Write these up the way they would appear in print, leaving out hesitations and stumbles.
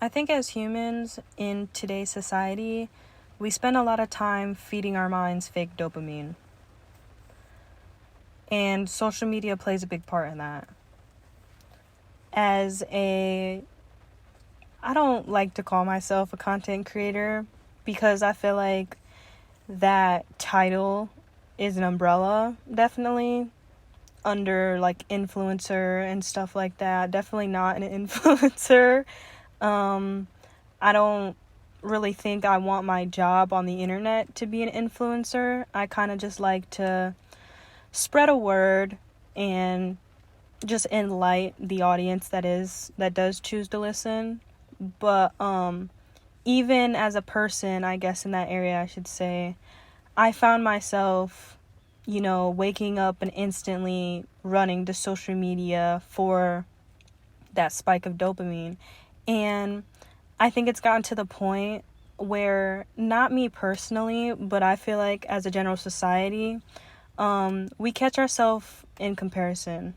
I think as humans in today's society, we spend a lot of time feeding our minds fake dopamine. And social media plays a big part in that. I don't like to call myself a content creator because I feel like that title is an umbrella, definitely, under like influencer and stuff like that. Definitely not an influencer. I don't really think I want my job on the internet to be an influencer. I kind of just like to spread a word and just enlighten the audience that does choose to listen. But even as a person, I guess in that area I should say, I found myself, waking up and instantly running to social media for that spike of dopamine. And I think it's gotten to the point where, not me personally, but I feel like as a general society, we catch ourselves in comparison.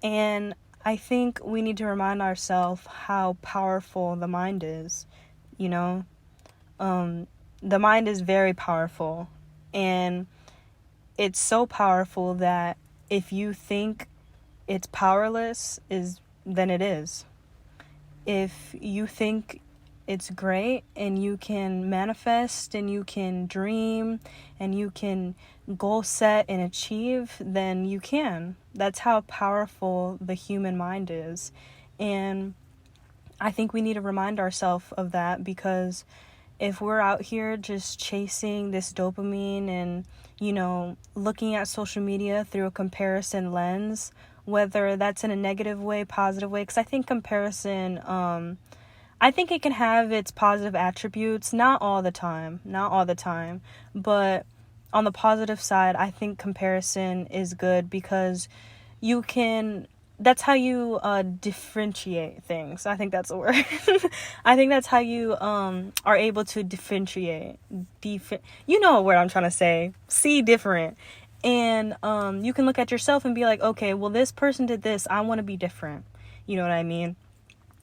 And I think we need to remind ourselves how powerful the mind is, The mind is very powerful. And it's so powerful that if you think it's powerless, then it is. If you think it's great and you can manifest and you can dream and you can goal set and achieve, then you can. That's how powerful the human mind is. And I think we need to remind ourselves of that, because if we're out here just chasing this dopamine and, looking at social media through a comparison lens, whether that's in a negative way, positive way, because I think comparison, I think it can have its positive attributes, not all the time, but on the positive side, I think comparison is good because that's how you differentiate things. I think that's a word. I think that's how you are able to differentiate. You know what I'm trying to say. See different. And you can look at yourself and be like, okay, well, this person did this. I want to be different. You know what I mean?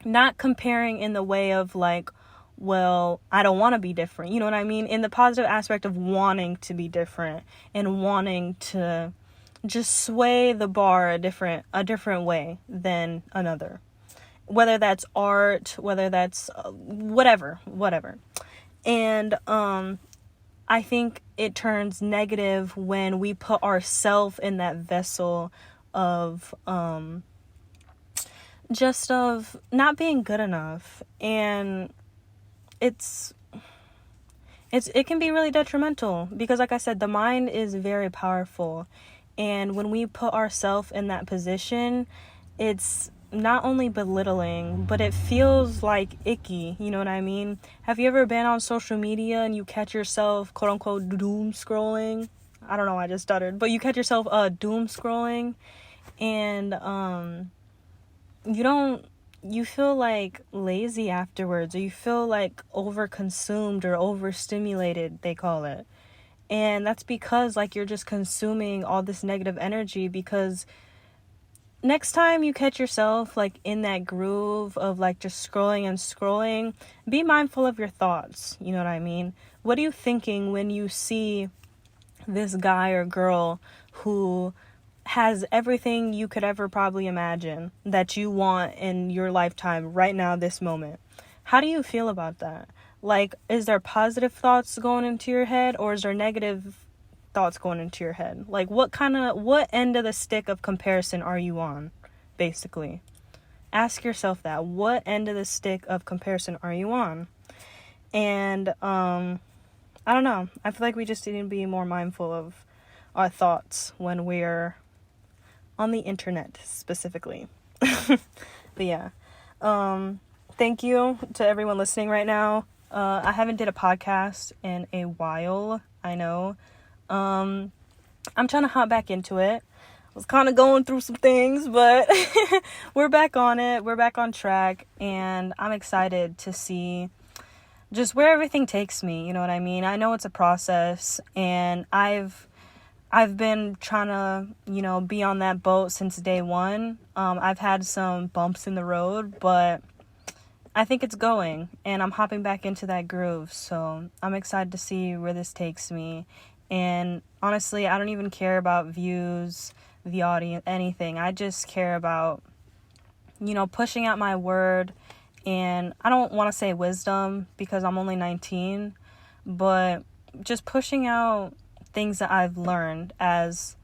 Not comparing in the way of like, well, I don't want to be different. You know what I mean? In the positive aspect of wanting to be different and wanting to just sway the bar a different way than another. Whether that's art, whether that's whatever. And I think it turns negative when we put ourselves in that vessel of just of not being good enough. And it can be really detrimental because, like I said, the mind is very powerful. And when we put ourselves in that position, it's not only belittling, but it feels like icky. You know what I mean? Have you ever been on social media and you catch yourself, quote unquote, doom scrolling? I don't know, I just stuttered. But you catch yourself doom scrolling and you feel like lazy afterwards, or you feel like overconsumed or overstimulated, they call it. And that's because like you're just consuming all this negative energy, because next time you catch yourself like in that groove of like just scrolling, be mindful of your thoughts. You know what I mean? What are you thinking when you see this guy or girl who has everything you could ever probably imagine that you want in your lifetime right now, this moment? How do you feel about that? Like, is there positive thoughts going into your head, or is there negative thoughts going into your head? Like, what end of the stick of comparison are you on, basically? Ask yourself that. What end of the stick of comparison are you on? And, I don't know. I feel like we just need to be more mindful of our thoughts when we're on the internet, specifically. But yeah. Thank you to everyone listening right now. I haven't did a podcast in a while, I know. I'm trying to hop back into it. I was kind of going through some things, but we're back on it. We're back on track, and I'm excited to see just where everything takes me. You know what I mean? I know it's a process, and I've been trying to, be on that boat since day one. I've had some bumps in the road, but I think it's going, and I'm hopping back into that groove. So I'm excited to see where this takes me. And honestly, I don't even care about views, the audience, anything. I just care about, pushing out my word. And I don't want to say wisdom because I'm only 19, but just pushing out things that I've learned as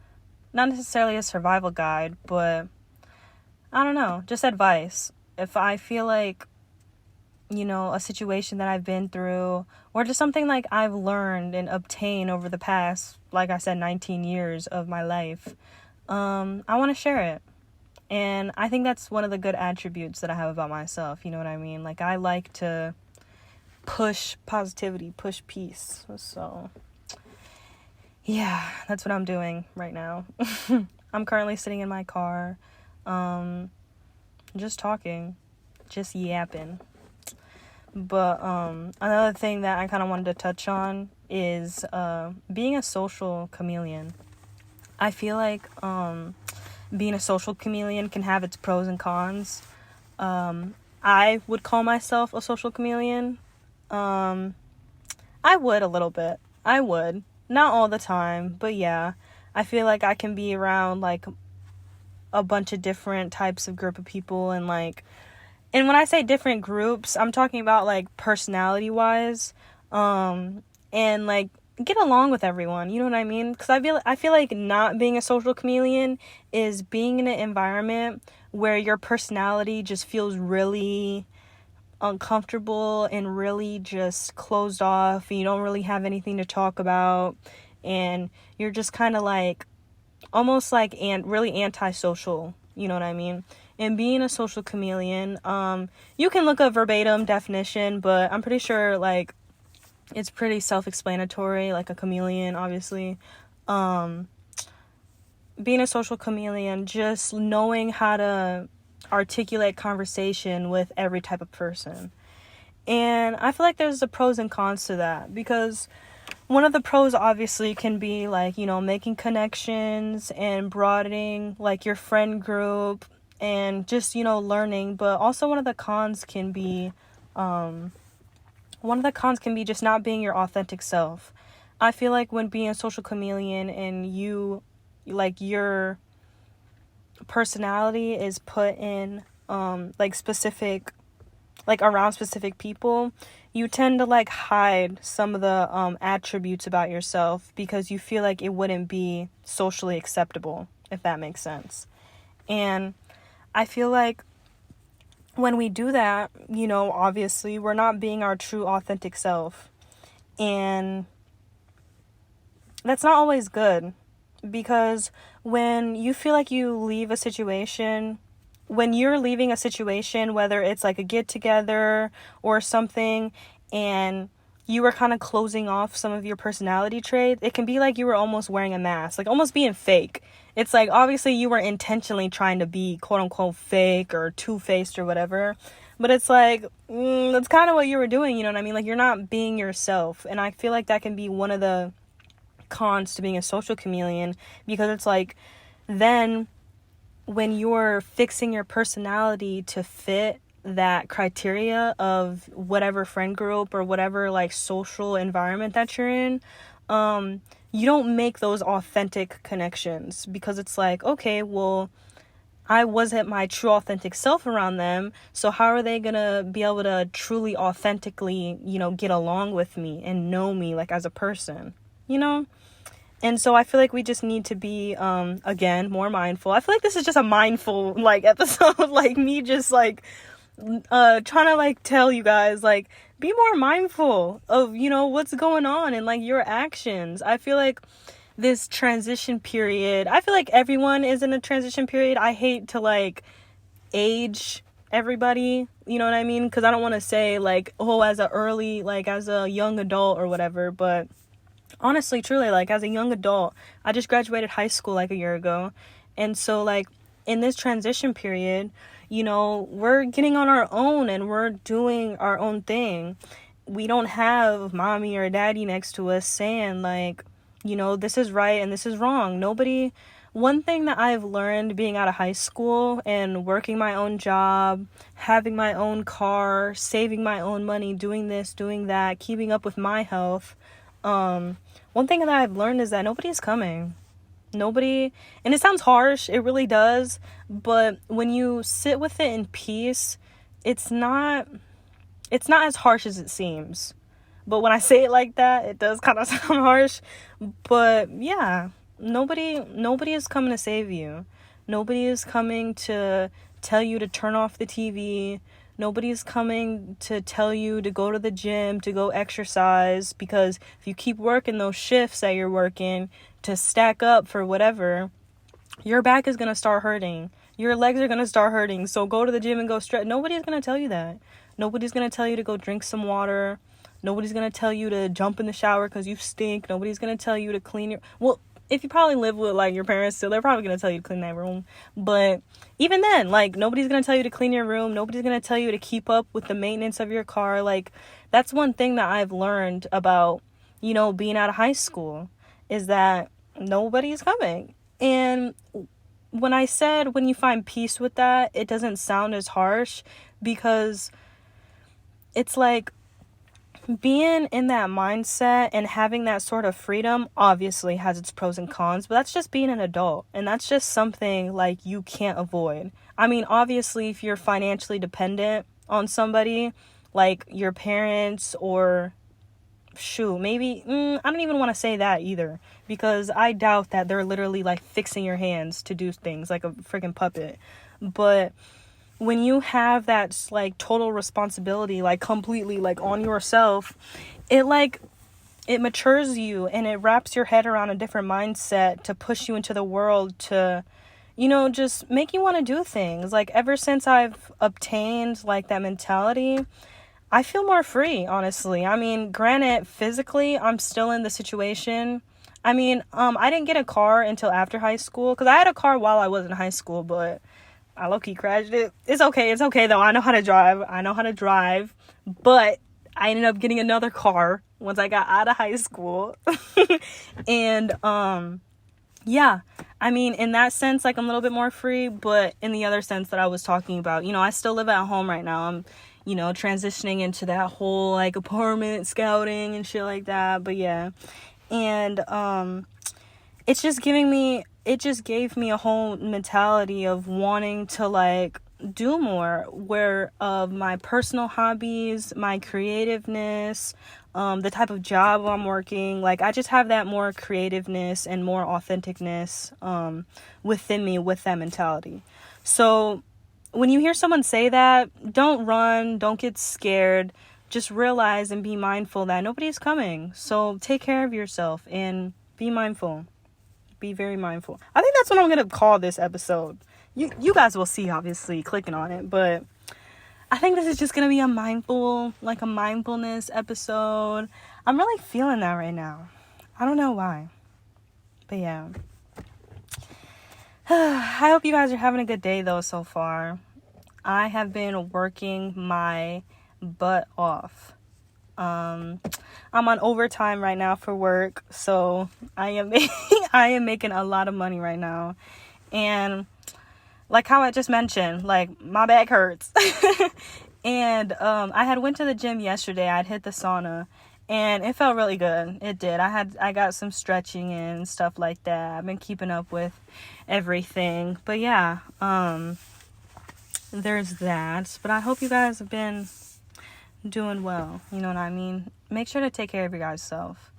not necessarily a survival guide, but I don't know, just advice. If I feel like, a situation that I've been through, or just something like I've learned and obtained over the past, like I said, 19 years of my life, I want to share it. And I think that's one of the good attributes that I have about myself, you know what I mean? Like, I like to push positivity, push peace. So, yeah, that's what I'm doing right now. I'm currently sitting in my car, just talking, just yapping. But another thing that I kind of wanted to touch on is being a social chameleon. I feel like being a social chameleon can have its pros and cons. I would call myself a social chameleon. I would a little bit. I would. Not all the time, but yeah. I feel like I can be around like a bunch of different types of group of people, and when I say different groups, I'm talking about like personality wise, and like get along with everyone, you know what I mean? Because I feel like not being a social chameleon is being in an environment where your personality just feels really uncomfortable and really just closed off, and you don't really have anything to talk about, and you're just kind of like almost like really antisocial, you know what I mean? And being a social chameleon, you can look up verbatim definition, but I'm pretty sure like it's pretty self-explanatory, like a chameleon, obviously. Being a social chameleon, just knowing how to articulate conversation with every type of person. And I feel like there's the pros and cons to that, because one of the pros obviously can be like, making connections and broadening like your friend group and just, learning. But also one of the cons can be just not being your authentic self. I feel like when being a social chameleon and you, like, your personality is put in specific, like around specific people, you tend to like hide some of the attributes about yourself because you feel like it wouldn't be socially acceptable, if that makes sense. And I feel like when we do that, obviously we're not being our true authentic self. And that's not always good, because when you feel like when you're leaving a situation, whether it's like a get together or something, and you were kind of closing off some of your personality traits, it can be like you were almost wearing a mask, like almost being fake. It's like, obviously you were intentionally trying to be quote unquote fake or two-faced or whatever, but it's like, that's kind of what you were doing, you know what I mean? Like, you're not being yourself. And I feel like that can be one of the cons to being a social chameleon, because it's like, then when you're fixing your personality to fit that criteria of whatever friend group or whatever like social environment that you're in, you don't make those authentic connections, because it's like, okay, well, I wasn't my true authentic self around them, so how are they gonna be able to truly authentically, get along with me and know me like as a person, And so I feel like we just need to be, again, more mindful. I feel like this is just a mindful, like, episode, like, me just, like, trying to, like, tell you guys, like, be more mindful of, what's going on and, like, your actions. I feel like this transition period, I feel like everyone is in a transition period. I hate to, like, age everybody, you know what I mean? Because I don't want to say, like, as a young adult or whatever, but honestly, truly, like, as a young adult, I just graduated high school like a year ago. And so, like, in this transition period, we're getting on our own and we're doing our own thing. We don't have mommy or daddy next to us saying, like, this is right and this is wrong. Nobody one thing that I've learned being out of high school and working my own job, having my own car, saving my own money, doing this, doing that, keeping up with my health, one thing that I've learned is that nobody's coming. Nobody, and it sounds harsh, it really does, but when you sit with it in peace, it's not as harsh as it seems. But when I say it like that, it does kind of sound harsh. But yeah, nobody is coming to save you. Nobody is coming to tell you to turn off the TV. Nobody is coming to tell you to go to the gym, to go exercise, because if you keep working those shifts that you're working to stack up for whatever, your back is going to start hurting. Your legs are going to start hurting. So go to the gym and go stretch. Nobody's going to tell you that. Nobody's going to tell you to go drink some water. Nobody's going to tell you to jump in the shower because you stink. Nobody's going to tell you to clean your... Well, if you probably live with, like, your parents still, they're probably going to tell you to clean that room. But even then, like, nobody's going to tell you to clean your room. Nobody's going to tell you to keep up with the maintenance of your car. Like, that's one thing that I've learned about, you know, being out of high school, is that nobody's coming. And when I said when you find peace with that, it doesn't sound as harsh, because it's like being in that mindset and having that sort of freedom obviously has its pros and cons, but that's just being an adult, and that's just something like you can't avoid. I mean, obviously, if you're financially dependent on somebody, like your parents, or shoot, maybe, I don't even want to say that either, because I doubt that they're literally like fixing your hands to do things like a freaking puppet. But when you have that like total responsibility, like completely like on yourself, it matures you, and it wraps your head around a different mindset to push you into the world, to, you know, just make you want to do things. Like, ever since I've obtained like that mentality, I feel more free, honestly. I mean, granted, physically, I'm still in the situation. I mean, I didn't get a car until after high school, because I had a car while I was in high school, but I low-key crashed it. It's okay though. I know how to drive. But I ended up getting another car once I got out of high school. And, yeah. I mean, in that sense, like, I'm a little bit more free, but in the other sense that I was talking about, you know, I still live at home right now. I'm, you know, transitioning into that whole, like, apartment scouting and shit like that. But yeah. And, it just gave me a whole mentality of wanting to like do more, where of my personal hobbies, my creativeness, the type of job I'm working, like I just have that more creativeness and more authenticness within me with that mentality. So when you hear someone say that, don't run, don't get scared. Just realize and be mindful that nobody's coming. So take care of yourself and be mindful. Be very mindful. I think that's what I'm going to call this episode. You guys will see, obviously, clicking on it. But I think this is just going to be a mindfulness episode. I'm really feeling that right now. I don't know why. But yeah. I hope you guys are having a good day, though, so far. I have been working my butt off. I'm on overtime right now for work, so I am making a lot of money right now. And like how I just mentioned, like, my back hurts. And I had went to the gym yesterday. I'd hit the sauna, and it felt really good. It did. I got some stretching and stuff like that. I've been keeping up with everything. But yeah, there's that. But I hope you guys have been doing well, you know what I mean? Make sure to take care of your guys' self.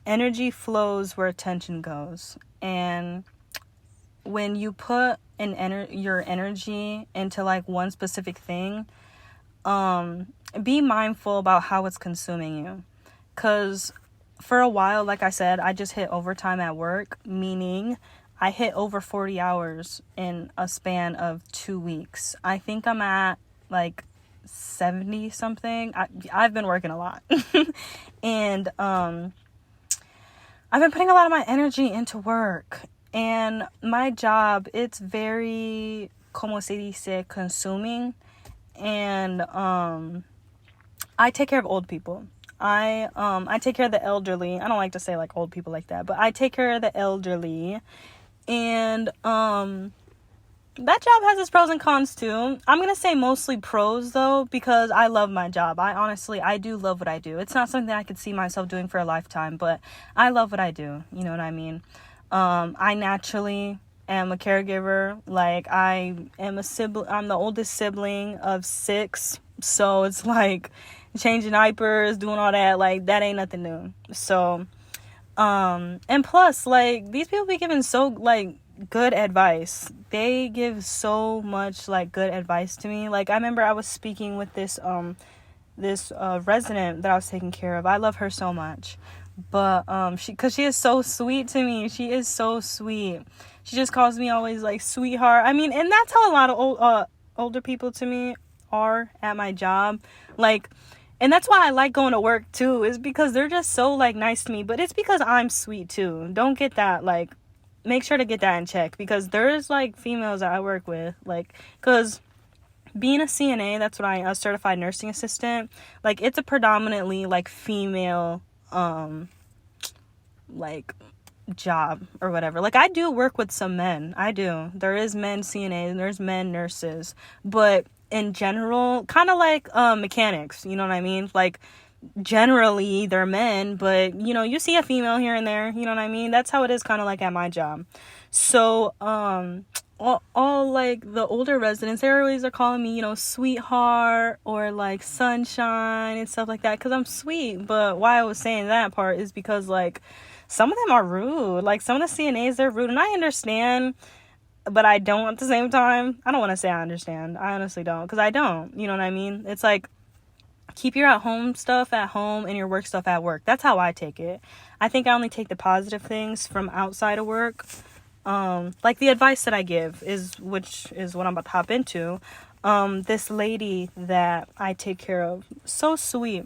Energy flows where attention goes, and when you put your energy into like one specific thing, be mindful about how it's consuming you, because for a while, like I said, I just hit overtime at work, meaning I hit over 40 hours in a span of 2 weeks. I think I'm at like 70 something. I've been working a lot. And I've been putting a lot of my energy into work, and my job, it's very, como se dice, consuming. And I take care of old people. I take care of the elderly. I don't like to say like old people like that, but I take care of the elderly. And that job has its pros and cons too. I'm gonna say mostly pros though, because I love my job. I do love what I do. It's not something I could see myself doing for a lifetime, but I love what I do. You know what I mean? I naturally am a caregiver. Like, I am a sibling. I'm the oldest sibling of 6, so it's like changing diapers, doing all that. Like, that ain't nothing new. So, and plus, like, these people be giving so, like, good advice. They give so much, like, good advice to me. Like, I remember I was speaking with this resident that I was taking care of. I love her so much. But because she is so sweet to me. She is so sweet. She just calls me always like sweetheart. I mean, and that's how a lot of older people to me are at my job. Like, and that's why I like going to work too, is because they're just so like nice to me. But it's because I'm sweet too. Don't get that, like, make sure to get that in check, because there's like females that I work with, like, because being a CNA, that's what a certified nursing assistant, like, it's a predominantly like female like job or whatever. Like, I do work with some men. I do. There is men CNAs and there's men nurses, but in general, kind of like mechanics, you know what I mean? Like, generally they're men, but you know, you see a female here and there, you know what I mean? That's how it is kind of like at my job. So all like the older residents, they always are calling me, you know, sweetheart or like sunshine and stuff like that, because I'm sweet. But why I was saying that part is because, like, some of them are rude. Like, some of the CNAs, they're rude, and I understand, but I don't at the same time. I don't want to say I understand. I honestly don't, because I don't. You know what I mean? It's like, keep your at-home stuff at home and your work stuff at work. That's how I take it. I think I only take the positive things from outside of work. Like the advice that I give which is what I'm about to hop into. This lady that I take care of, so sweet.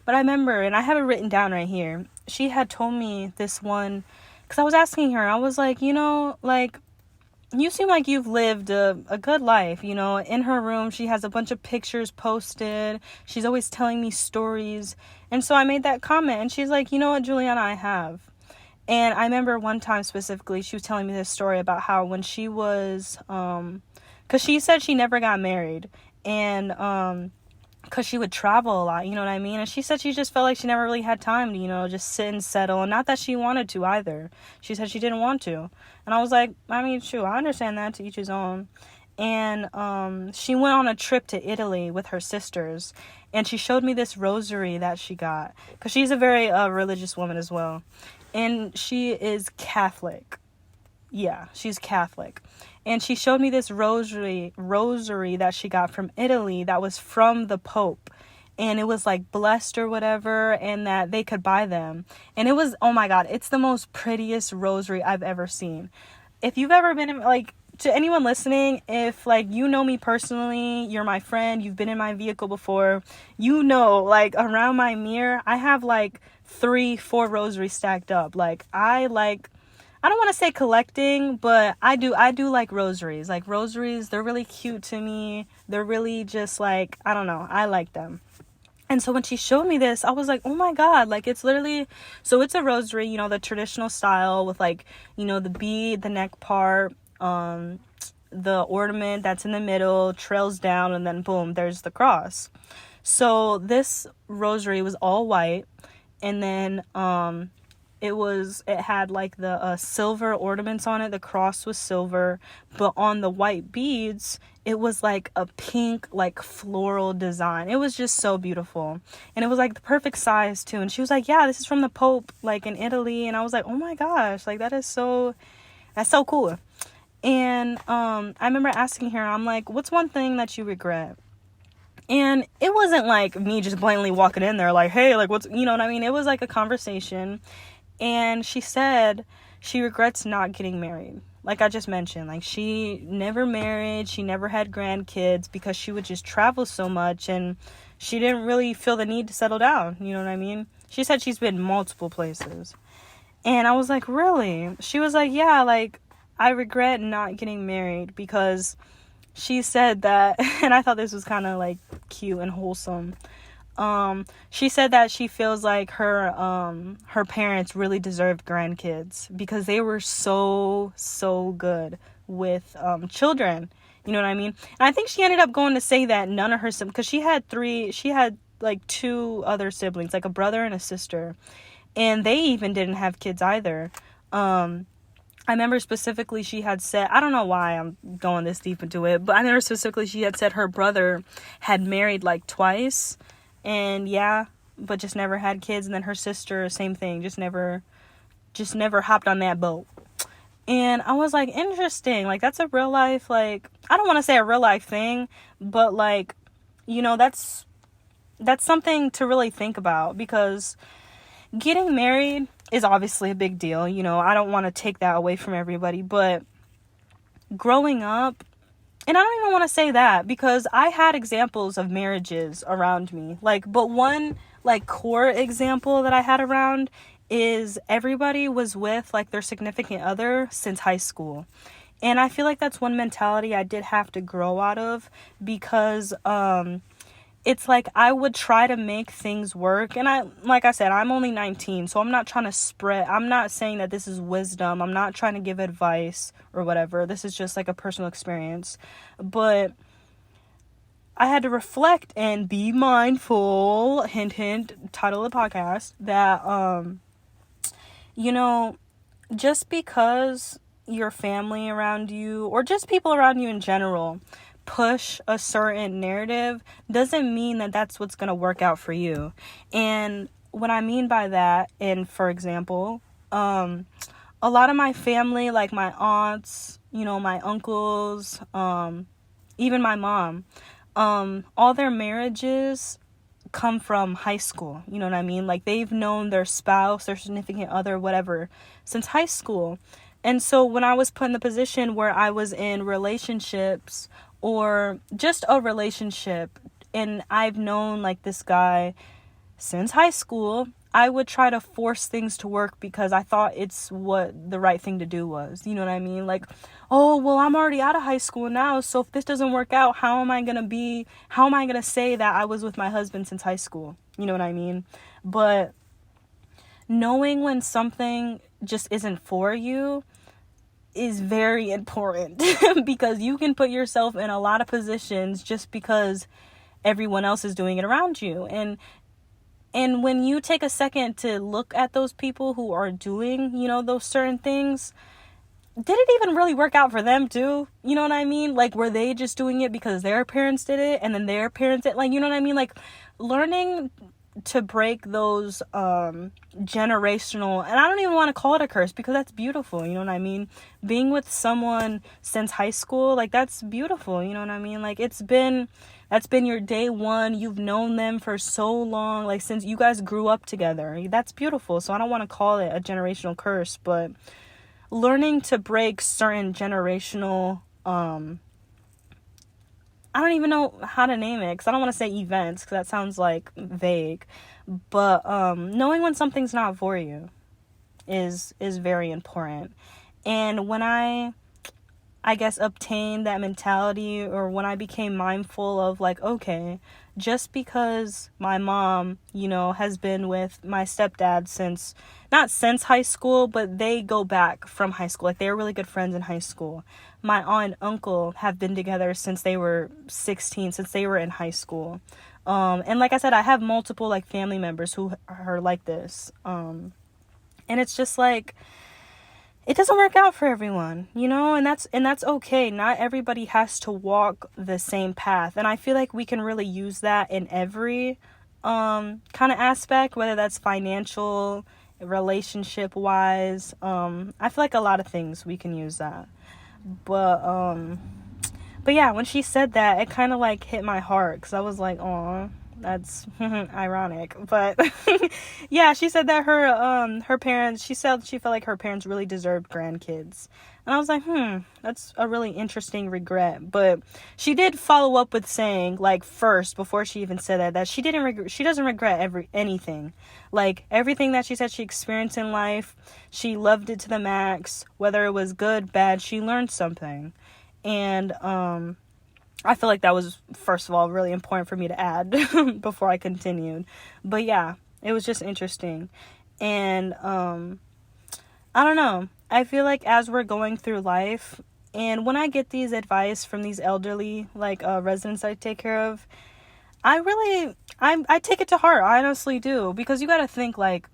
But I remember, and I have it written down right here, she had told me this one, because I was asking her, I was like, you know, like, you seem like you've lived a good life, you know. In her room, she has a bunch of pictures posted. She's always telling me stories. And so I made that comment, and she's like, you know what, Juliana, I have. And I remember one time specifically, she was telling me this story about how when she was, because she said she never got married, and because she would travel a lot, you know what I mean? And she said she just felt like she never really had time to, you know, just sit and settle. And not that she wanted to either. She said she didn't want to. And I was like, I mean, shoot, I understand that, to each his own. And she went on a trip to Italy with her sisters. And she showed me this rosary that she got, because she's a very religious woman as well. And she is Catholic. Yeah, she's Catholic. And she showed me this rosary that she got from Italy that was from the Pope. And it was like blessed or whatever, and that they could buy them. And it was, oh my God, it's the most prettiest rosary I've ever seen. If you've ever been in, like, to anyone listening, if like you know me personally, you're my friend, you've been in my vehicle before, you know, like, around my mirror, I have like 3-4 rosaries stacked up. Like, I don't want to say collecting, but I do like rosaries. Like, rosaries, they're really cute to me. They're really just like, I don't know, I like them. And so when she showed me this, I was like, oh my God, like, it's literally, so it's a rosary, you know, the traditional style with, like, you know, the bead, the neck part, the ornament that's in the middle trails down, and then boom, there's the cross. So this rosary was all white, and then it had like the silver ornaments on it. The cross was silver, but on the white beads, it was like a pink, like, floral design. It was just so beautiful, and it was like the perfect size too. And she was like, yeah, this is from the Pope, like, in Italy. And I was like, oh my gosh, like, that's so cool. And I remember asking her, I'm like, what's one thing that you regret? And it wasn't like me just blatantly walking in there like, hey, like, what's, you know what I mean? It was like a conversation. And she said she regrets not getting married. Like I just mentioned, like, she never married, she never had grandkids, because she would just travel so much, and she didn't really feel the need to settle down, you know what I mean? She said she's been multiple places. And I was like, really? She was like, yeah, like, I regret not getting married, because she said that, and I thought this was kind of like cute and wholesome. She said that she feels like her parents really deserved grandkids because they were so good with children. You know what I mean? And I think she ended up going to say that none of her siblings, because she had like two other siblings, like a brother and a sister, and they even didn't have kids either. I remember specifically she had said, I don't know why I'm going this deep into it, but I remember specifically she had said her brother had married like twice, and but just never had kids. And then her sister, same thing, just never hopped on that boat. And I was like, interesting, like that's a real life, like, I don't want to say a real life thing, but like, that's something to really think about, because getting married is obviously a big deal. I don't want to take that away from everybody, but growing up, and I don't even want to say that, because I had examples of marriages around me, but one core example that I had around is everybody was with their significant other since high school. And I feel like that's one mentality I did have to grow out of, because it's like I would try to make things work. And like I said, I'm only 19, so I'm not trying to I'm not saying that this is wisdom. I'm not trying to give advice or whatever. This is just like a personal experience. But I had to reflect and be mindful, hint, hint, title of the podcast, that, just because your family around you, or just people around you in general, push a certain narrative doesn't mean that that's what's going to work out for you. And what I mean by that, and for example, a lot of my family, like my aunts, my uncles, even my mom, all their marriages come from high school. You know what I mean? Like, they've known their spouse, their significant other, whatever, since high school. And so when I was put in the position where I was in relationships, or just a relationship, and I've known this guy since high school, I would try to force things to work because I thought it's what the right thing to do was. You know what I mean? Like, oh, well, I'm already out of high school now, so if this doesn't work out, how am I going to say that I was with my husband since high school? You know what I mean? But knowing when something just isn't for you is very important, because you can put yourself in a lot of positions just because everyone else is doing it around you. And when you take a second to look at those people who are doing, those certain things, did it even really work out for them too? You know what I mean? Like, were they just doing it because their parents did it and then their parents did, you know what I mean? Like, learning to break those generational, and I don't even want to call it a curse, because that's beautiful, you know what I mean? Being with someone since high school, that's beautiful, you know what I mean? Like, that's been your day one. You've known them for so long, since you guys grew up together. That's beautiful. So I don't want to call it a generational curse, but learning to break certain generational, I don't even know how to name it, because I don't want to say events, because that sounds vague. But knowing when something's not for you is very important. And when I guess, obtained that mentality, or when I became mindful of okay, just because my mom, has been with my stepdad not since high school, but they go back from high school. They were really good friends in high school. My aunt and uncle have been together since they were 16, since they were in high school. And like I said, I have multiple family members who are like this. And it's just it doesn't work out for everyone, and that's okay. Not everybody has to walk the same path. And I feel like we can really use that in every kind of aspect, whether that's financial, relationship wise. I feel like a lot of things we can use that. But yeah, when she said that, it kind of hit my heart, because I was like, aw, that's ironic. But yeah, she said that her parents, she said she felt like her parents really deserved grandkids. And I was like, that's a really interesting regret. But she did follow up with saying, first, before she even said that she doesn't regret anything. Everything that she said she experienced in life, she loved it to the max. Whether it was good, bad, she learned something. And I feel like that was, first of all, really important for me to add before I continued. But yeah, it was just interesting. And I don't know. I feel like as we're going through life, and when I get these advice from these elderly, like residents I take care of, I take it to heart. I honestly do. Because you got to think, like,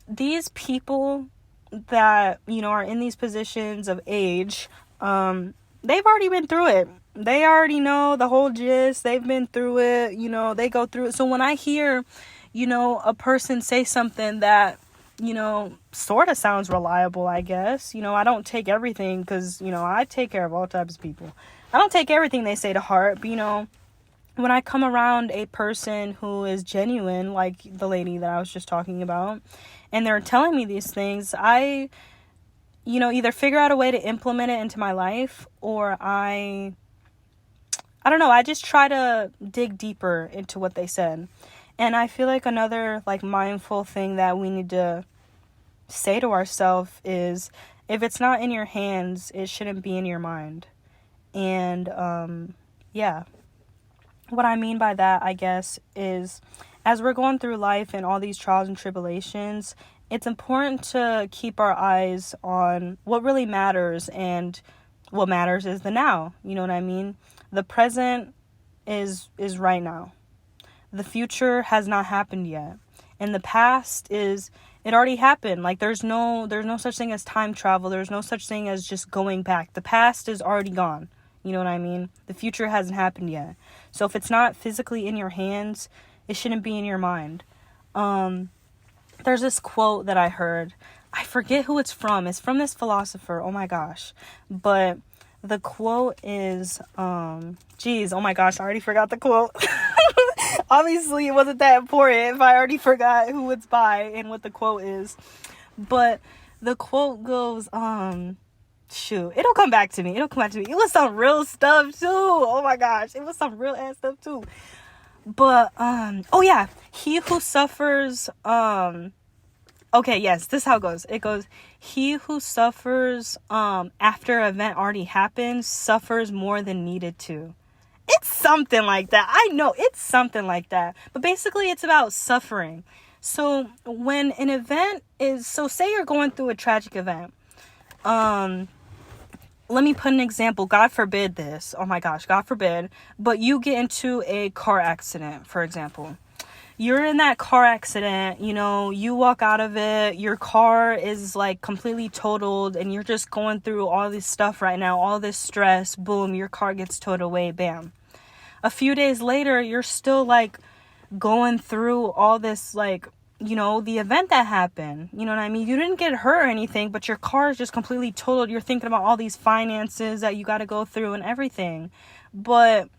these people that, you know, are in these positions of age, they've already been through it. They already know the whole gist. They've been through it. You know, they go through it. So when I hear, you know, a person say something that, you know, sort of sounds reliable, I guess. You know, I don't take everything, because, you know, I take care of all types of people. I don't take everything they say to heart, but, you know, when I come around a person who is genuine, like the lady that I was just talking about, and they're telling me these things, I, you know, either figure out a way to implement it into my life, or I don't know, I just try to dig deeper into what they said. And I feel like another, like, mindful thing that we need to say to ourselves is, if it's not in your hands, it shouldn't be in your mind. And, yeah. What I mean by that, I guess, is as we're going through life and all these trials and tribulations, it's important to keep our eyes on what really matters, and what matters is the now. You know what I mean? The present is right now. The future has not happened yet. And the past it already happened. Like, there's no such thing as time travel. There's no such thing as just going back. The past is already gone. You know what I mean? The future hasn't happened yet. So if it's not physically in your hands, it shouldn't be in your mind. There's this quote that I heard. I forget who it's from. It's from this philosopher. Oh my gosh. But the quote is, oh my gosh, I already forgot the quote. Obviously, it wasn't that important if I already forgot who it's by and what the quote is. But the quote goes, it'll come back to me. It was some real stuff too. Oh my gosh, it was some real ass stuff too. But, oh yeah, he who suffers, okay, yes, this is how it goes. It goes, he who suffers, after an event already happens, suffers more than needed to. It's something like that. I know, it's something like that. But basically, it's about suffering. So when an event say you're going through a tragic event, let me put an example. God forbid this. Oh my gosh, God forbid. But you get into a car accident, for example. You're in that car accident, you know, you walk out of it, your car is like completely totaled, and you're just going through all this stuff right now, all this stress, boom, your car gets towed away, bam. A few days later, you're still like going through all this, like, you know, the event that happened. You know what I mean? You didn't get hurt or anything, but your car is just completely totaled. You're thinking about all these finances that you got to go through and everything. But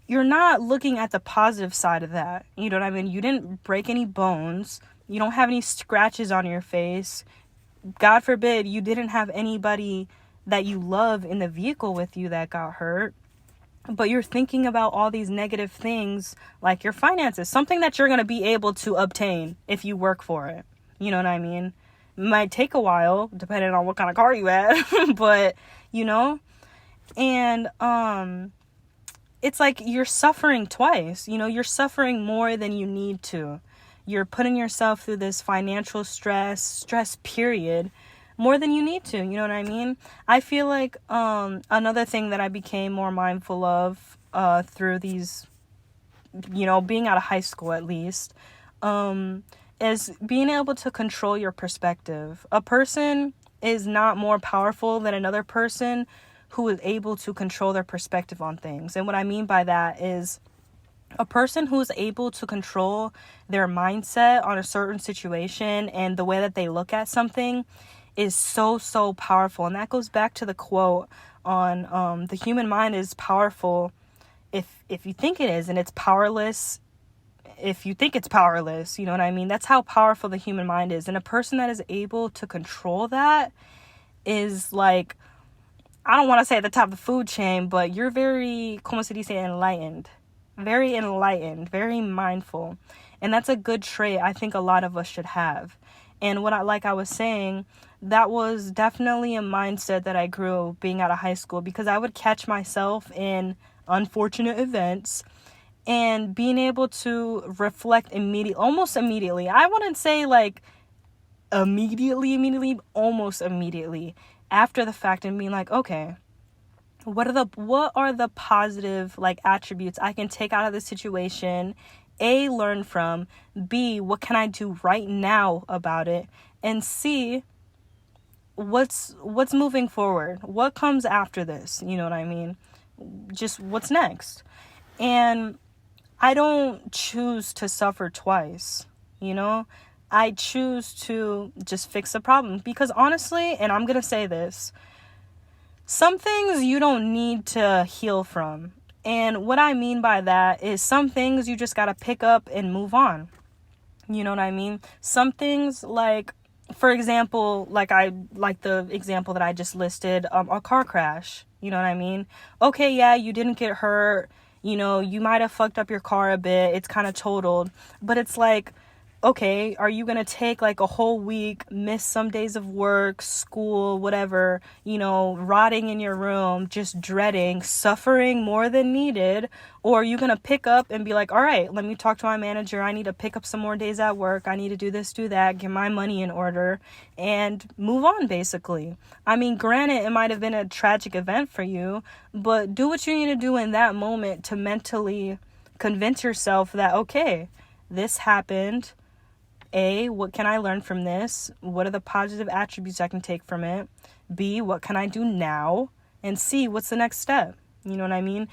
you're not looking at the positive side of that. You know what I mean? You didn't break any bones. You don't have any scratches on your face. God forbid you didn't have anybody that you love in the vehicle with you that got hurt. But you're thinking about all these negative things, like your finances, something that you're going to be able to obtain if you work for it. You know what I mean? It might take a while, depending on what kind of car you have, but, you know, and, it's like you're suffering twice. You know, you're suffering more than you need to. You're putting yourself through this financial stress period, more than you need to. You know what I mean? I feel like another thing that I became more mindful of through these, you know, being out of high school at least, is being able to control your perspective. A person is not more powerful than another person who is able to control their perspective on things. And what I mean by that is a person who is able to control their mindset on a certain situation and the way that they look at something is so, so powerful. And that goes back to the quote on the human mind is powerful if you think it is, and it's powerless if you think it's powerless. You know what I mean? That's how powerful the human mind is. And a person that is able to control that is like, I don't want to say at the top of the food chain, but you're very, como se dice, enlightened, very mindful. And that's a good trait I think a lot of us should have. And like I was saying, that was definitely a mindset that I grew being out of high school, because I would catch myself in unfortunate events, and being able to reflect almost immediately. I wouldn't say like immediately, almost immediately after the fact, and being like, okay, what are the positive like attributes I can take out of the situation? A, learn from. B, what can I do right now about it? And C, what's moving forward? What comes after this? You know what I mean? Just what's next? And I don't choose to suffer twice, you know? I choose to just fix the problem, because honestly, and I'm going to say this, some things you don't need to heal from. And what I mean by that is some things you just got to pick up and move on. You know what I mean? Some things, like, for example, like the example that I just listed, a car crash. You know what I mean? Okay, yeah, you didn't get hurt. You know, you might have fucked up your car a bit. It's kind of totaled. But it's like, okay, are you going to take like a whole week, miss some days of work, school, whatever, you know, rotting in your room, just dreading, suffering more than needed? Or are you going to pick up and be like, all right, let me talk to my manager. I need to pick up some more days at work. I need to do this, do that, get my money in order, and move on, basically. I mean, granted, it might have been a tragic event for you, but do what you need to do in that moment to mentally convince yourself that, okay, this happened. A, what can I learn from this? What are the positive attributes I can take from it? B, what can I do now? And C, what's the next step? You know what I mean?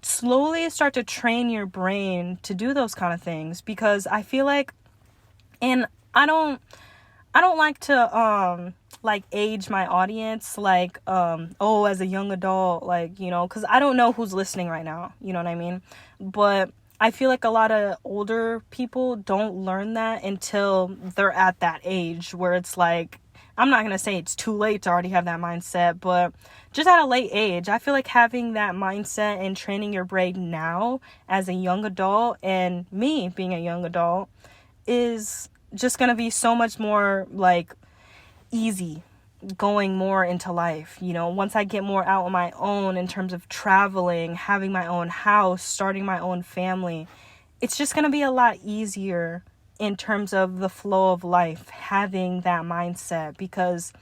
Slowly start to train your brain to do those kind of things, because I feel like, and I don't like to like age my audience, like as a young adult, like, you know, because I don't know who's listening right now, you know what I mean? But I feel like a lot of older people don't learn that until they're at that age where it's like, I'm not going to say it's too late to already have that mindset, but just at a late age, I feel like having that mindset and training your brain now as a young adult, and me being a young adult, is just going to be so much more like easy going more into life. You know, once I get more out on my own in terms of traveling, having my own house, starting my own family, it's just going to be a lot easier in terms of the flow of life, having that mindset, because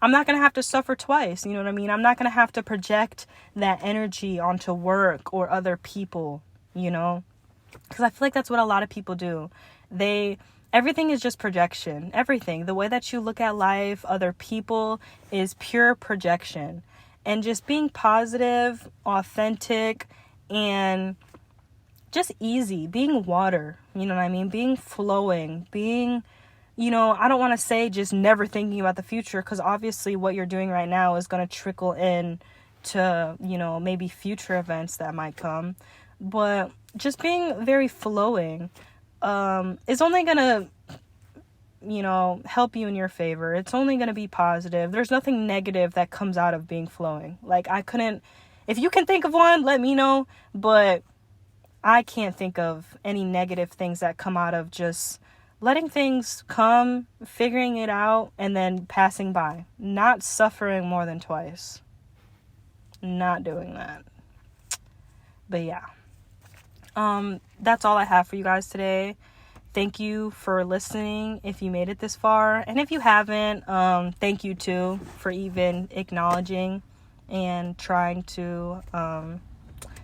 I'm not going to have to suffer twice. You know what I mean? I'm not going to have to project that energy onto work or other people, you know, because I feel like that's what a lot of people do. Everything is just projection. Everything. The way that you look at life, other people, is pure projection. And just being positive, authentic, and just easy. Being water. You know what I mean? Being flowing. Being, you know, I don't want to say just never thinking about the future, because obviously what you're doing right now is going to trickle in to, you know, maybe future events that might come. But just being very flowing is only gonna, you know, help you in your favor. It's only gonna be positive. There's nothing negative that comes out of being flowing. Like, if you can think of one, let me know, but I can't think of any negative things that come out of just letting things come, figuring it out, and then passing by. Not suffering more than twice. Not doing that. But yeah. That's all I have for you guys today. Thank you for listening if you made it this far. And if you haven't, thank you too for even acknowledging and trying to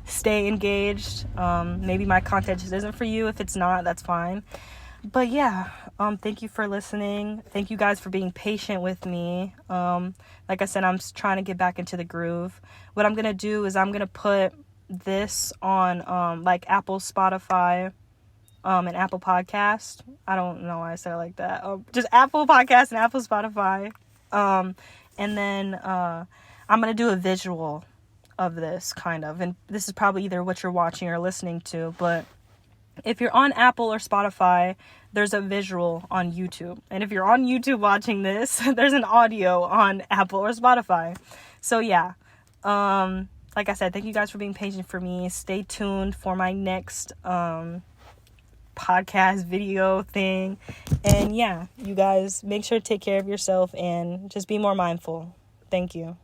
stay engaged. Maybe my content just isn't for you. If it's not, that's fine. But yeah, thank you for listening. Thank you guys for being patient with me. Like I said, I'm trying to get back into the groove. What I'm going to do is I'm going to put this on like Apple, Spotify, and Apple Podcast. I don't know why I said it like that. Just Apple Podcast and Apple Spotify. And then I'm going to do a visual of this, kind of. And this is probably either what you're watching or listening to. But if you're on Apple or Spotify, there's a visual on YouTube. And if you're on YouTube watching this, there's an audio on Apple or Spotify. So yeah. Like I said, thank you guys for being patient for me. Stay tuned for my next podcast video thing. And yeah, you guys make sure to take care of yourself and just be more mindful. Thank you.